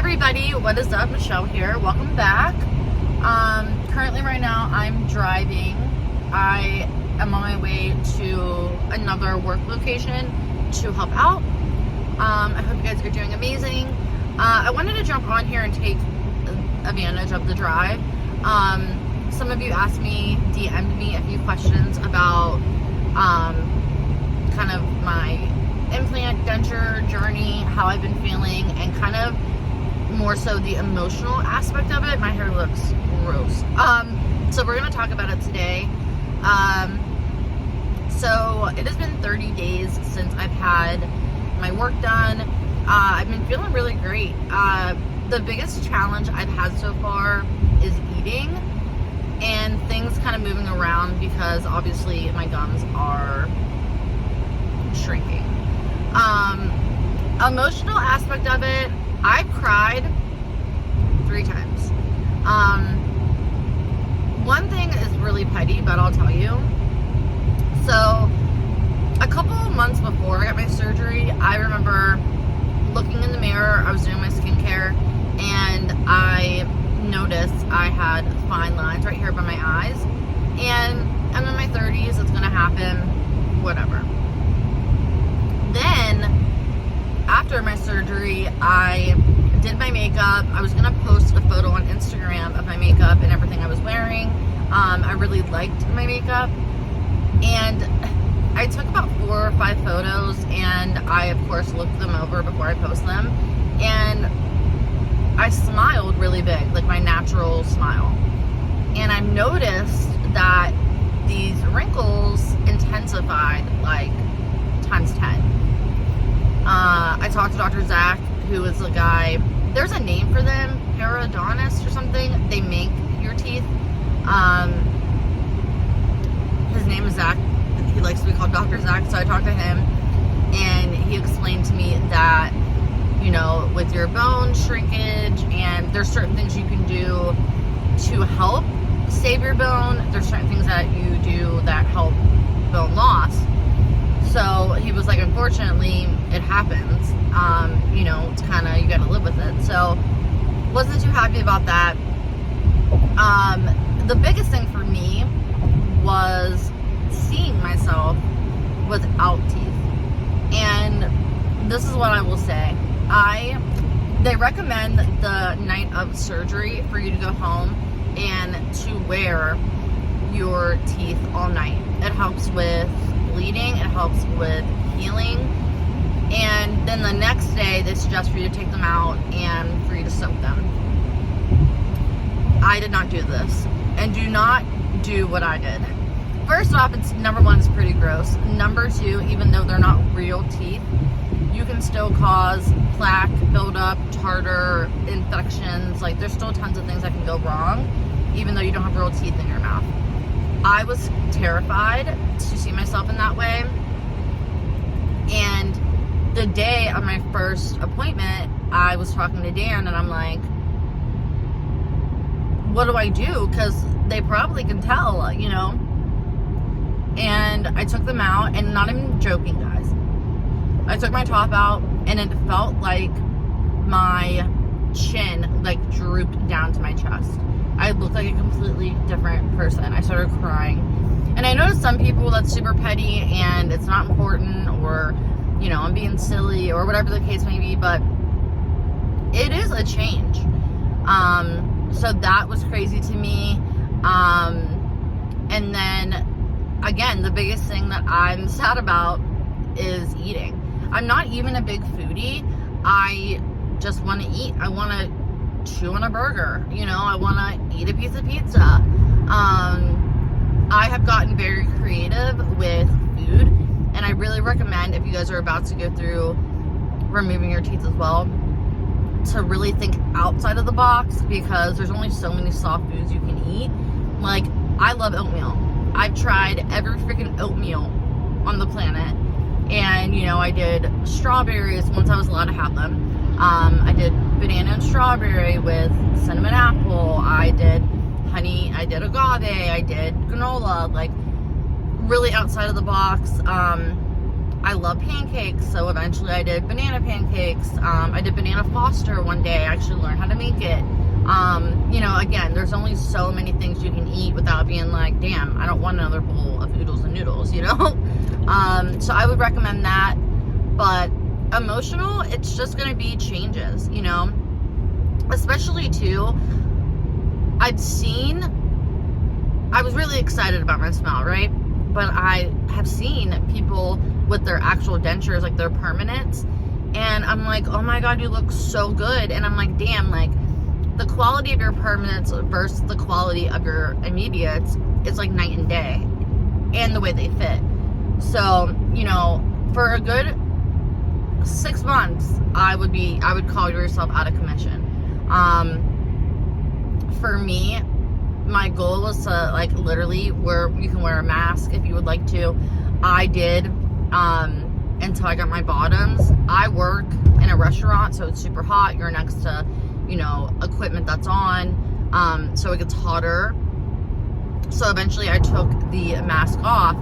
everybody, what is up? Michelle here. Welcome back. Currently right now I'm driving. I am on my way to another work location to help out. I hope you guys are doing amazing. I wanted to jump on here and take advantage of the drive. Some of you asked me, DM'd me a few questions about kind of my implant denture journey, how I've been feeling, and kind of more so the emotional aspect of it. My hair looks gross. So we're going to talk about it today. So it has been 30 days since I've had my work done. I've been feeling really great. The biggest challenge I've had so far is eating and things kind of moving around because obviously my gums are shrinking. Emotional aspect of it, I've cried 3 times. One thing is really petty, but I'll tell you. So a couple months before I got my surgery, I remember looking in the mirror. I was doing my skincare and I noticed I had fine lines right here by my eyes, and I'm in my 30s, it's gonna happen, whatever. Then after my surgery, I did my makeup. I was gonna post a photo on Instagram of my makeup and everything I was wearing. I really liked my makeup, and I took about 4 or 5 photos, and I of course looked them over before I post them, and I smiled really big, like my natural smile. And I noticed that these wrinkles intensified like times 10. I talked to Dr. Zach, who is the guy, there's a name for them, periodontist or something. They make your teeth. His name is Zach. He likes to be called Dr. Zach. So I talked to him and he explained to me that, you know, with your bone shrinkage, and there's certain things you can do to help save your bone. There's certain things that you do that help bone loss. So he was like, unfortunately, it happens. You know, it's kind of, you got to live with it. So wasn't too happy about that. The biggest thing for me was seeing myself without teeth. And this is what I will say. They recommend the night of surgery for you to go home and to wear your teeth all night. It helps with bleeding, it helps with healing, and then the next day they suggest for you to take them out and for you to soak them. I did not do this, and do not do what I did. First off, it's number 1, it's pretty gross. Number 2, even though they're not real teeth, you can still cause plaque buildup, tartar, infections. Like, there's still tons of things that can go wrong, even though you don't have real teeth in your mouth. I was terrified to see myself in that way. And the day of my first appointment, I was talking to Dan and I'm like, what do I do? Because they probably can tell, you know? And I took them out, and not even joking, guys. I took my top out and it felt like my chin like drooped down to my chest. I looked like a completely different person. I started crying. And I know to some people that's super petty and it's not important, or, you know, I'm being silly or whatever the case may be, but it is a change. So that was crazy to me. And then again, the biggest thing that I'm sad about is eating. I'm not even a big foodie. I just want to eat. I want to chew on a burger. You know, I want to eat a piece of pizza. I have gotten very creative with food, and I really recommend, if you guys are about to go through removing your teeth as well, to really think outside of the box, because there's only so many soft foods you can eat. Like, I love oatmeal. I've tried every freaking oatmeal on the planet. And, you know, I did strawberries once I was allowed to have them. I did banana and strawberry with cinnamon apple. I did honey. I did agave. I did granola. Like, really outside of the box. I love pancakes, so eventually I did banana pancakes. I did banana foster one day. I actually learned how to make it. You know, again, there's only so many things you can eat without being like, damn, I don't want another bowl of oodles and noodles, you know? So I would recommend that. But emotional, it's just going to be changes, you know? Especially too, I was really excited about my smile, right? But I have seen people with their actual dentures, like their permanents, and I'm like, oh my God, you look so good. And I'm like, damn, like the quality of your permanents versus the quality of your immediates is like night and day, and the way they fit. So, you know, for a good 6 months, I would call yourself out of commission. For me, my goal was to like literally you can wear a mask if you would like to. I did until I got my bottoms. I work in a restaurant, so it's super hot. You're next to, you know, equipment that's on, so it gets hotter. So eventually I took the mask off.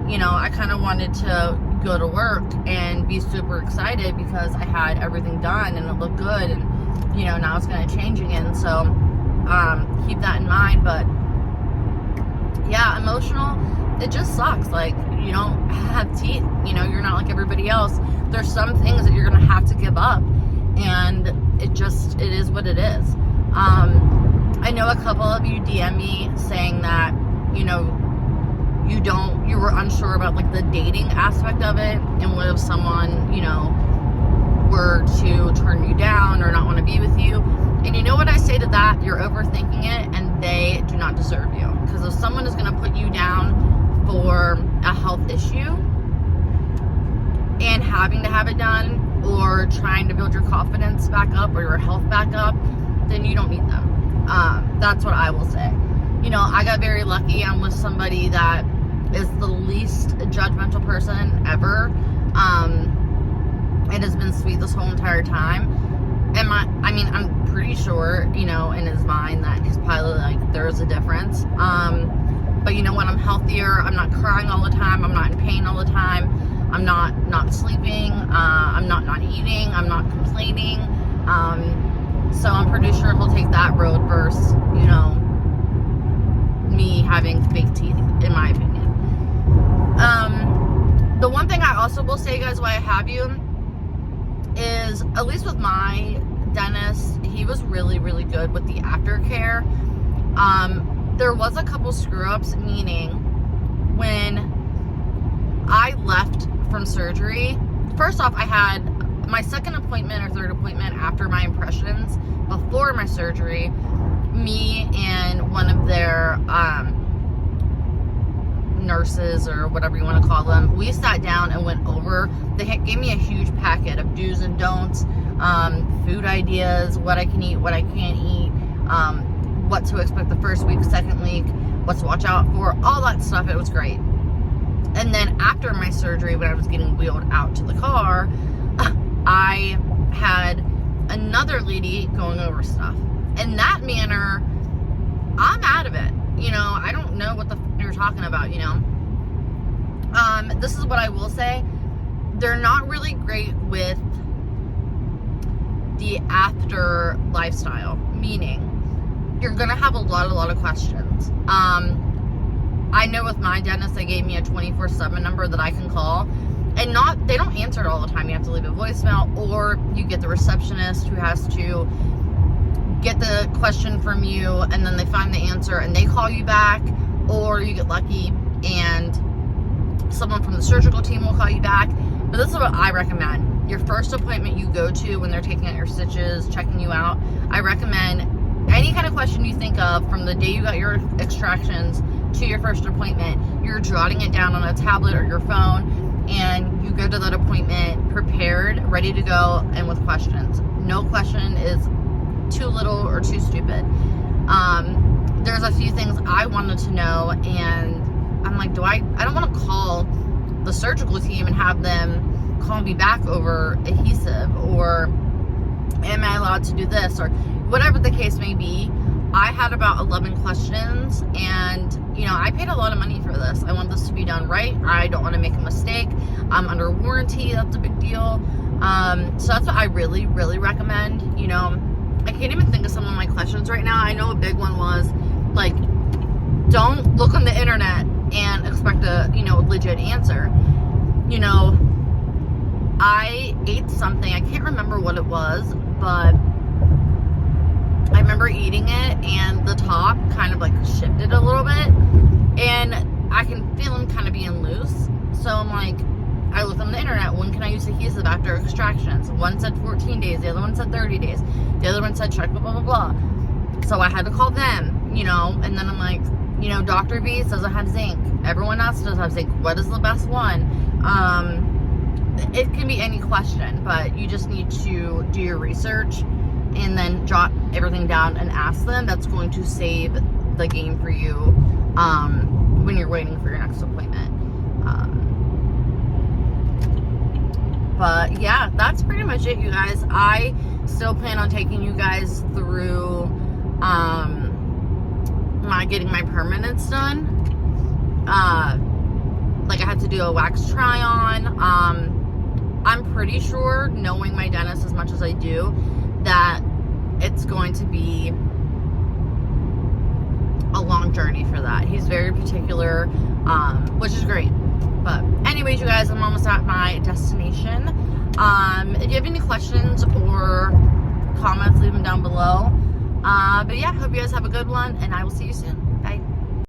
You know, I kind of wanted to go to work and be super excited because I had everything done and it looked good, and you know, now it's going to change again. So keep that in mind. But yeah, emotional, it just sucks. Like, you don't have teeth, you know, you're not like everybody else. There's some things that you're going to have to give up, and it is what it is. I know a couple of you DM me saying that, you know, you were unsure about like the dating aspect of it, and what if someone, you know, were to turn you down or not want to be with you. And you know what I say to that? You're overthinking it, and they do not deserve you. Because if someone is going to put you down for a health issue and having to have it done, or trying to build your confidence back up or your health back up, then you don't need them. That's what I will say. You know, I got very lucky. I'm with somebody that is the least judgmental person ever. It has been sweet this whole entire time. And I'm pretty sure, you know, in his mind that he's probably like, there's a difference. But you know what? I'm healthier. I'm not crying all the time. I'm not in pain all the time. I'm not sleeping. I'm not eating. I'm not complaining. So I'm pretty sure he'll take that road versus, you know, me having fake teeth, in my opinion. The one thing I also will say, guys, why I have you is, at least with my dentist, he was really, really good with the aftercare. There was a couple screw-ups, meaning when I left from surgery, first off, I had my second appointment or third appointment after my impressions before my surgery. Me and one of their nurses, or whatever you want to call them, we sat down and went over. They gave me a huge packet of do's and don'ts, food ideas, what I can eat, what I can't eat, what to expect the first week, second week, what to watch out for, all that stuff. It was great. And then after my surgery, when I was getting wheeled out to the car, I had another lady going over stuff. In that manner, I'm out of it. You know, I don't know what the f you're talking about, you know. This is what I will say. They're not really great with the after lifestyle, meaning you're going to have a lot of questions. I know with my dentist, they gave me a 24/7 number that I can call, and they don't answer it all the time. You have to leave a voicemail, or you get the receptionist who has to get the question from you, and then they find the answer and they call you back, or you get lucky and someone from the surgical team will call you back. But this is what I recommend. Your first appointment you go to, when they're taking out your stitches, checking you out, I recommend any kind of question you think of from the day you got your extractions to your first appointment, you're jotting it down on a tablet or your phone, and you go to that appointment prepared, ready to go, and with questions. No question is too little or too stupid. There's a few things I wanted to know, and I'm like, I don't want to call the surgical team and have them call me back over adhesive, or am I allowed to do this, or whatever the case may be. I had about 11 questions, and you know, I paid a lot of money for this. I want this to be done right. I don't want to make a mistake. I'm under warranty. That's a big deal. So that's what I really, really recommend. You know, I can't even think of some of my questions right now. I know a big one was, like, don't look on the internet and expect a, you know, legit answer. You know, I ate something, I can't remember what it was, but I remember eating it and the top kind of like shifted a little bit and I can feel them kind of being loose. So I'm like, I looked on the internet, when can I use adhesive after extractions? One said 14 days, the other one said 30 days, the other one said check blah, blah, blah, blah. So I had to call them, you know, and then I'm like, you know, Dr. B doesn't have zinc. Everyone else does have zinc. What is the best one? It can be any question, but you just need to do your research and then jot everything down and ask them. That's going to save the game for you when you're waiting for your next appointment. But yeah, that's pretty much it, you guys. I still plan on taking you guys through getting my permanents done. Like I had to do a wax try on. I'm pretty sure, knowing my dentist as much as I do, that it's going to be a long journey for that. He's very particular, which is great. But anyways, you guys, I'm almost at my destination. If you have any questions or comments, leave them down below. But yeah, hope you guys have a good one, and I will see you soon.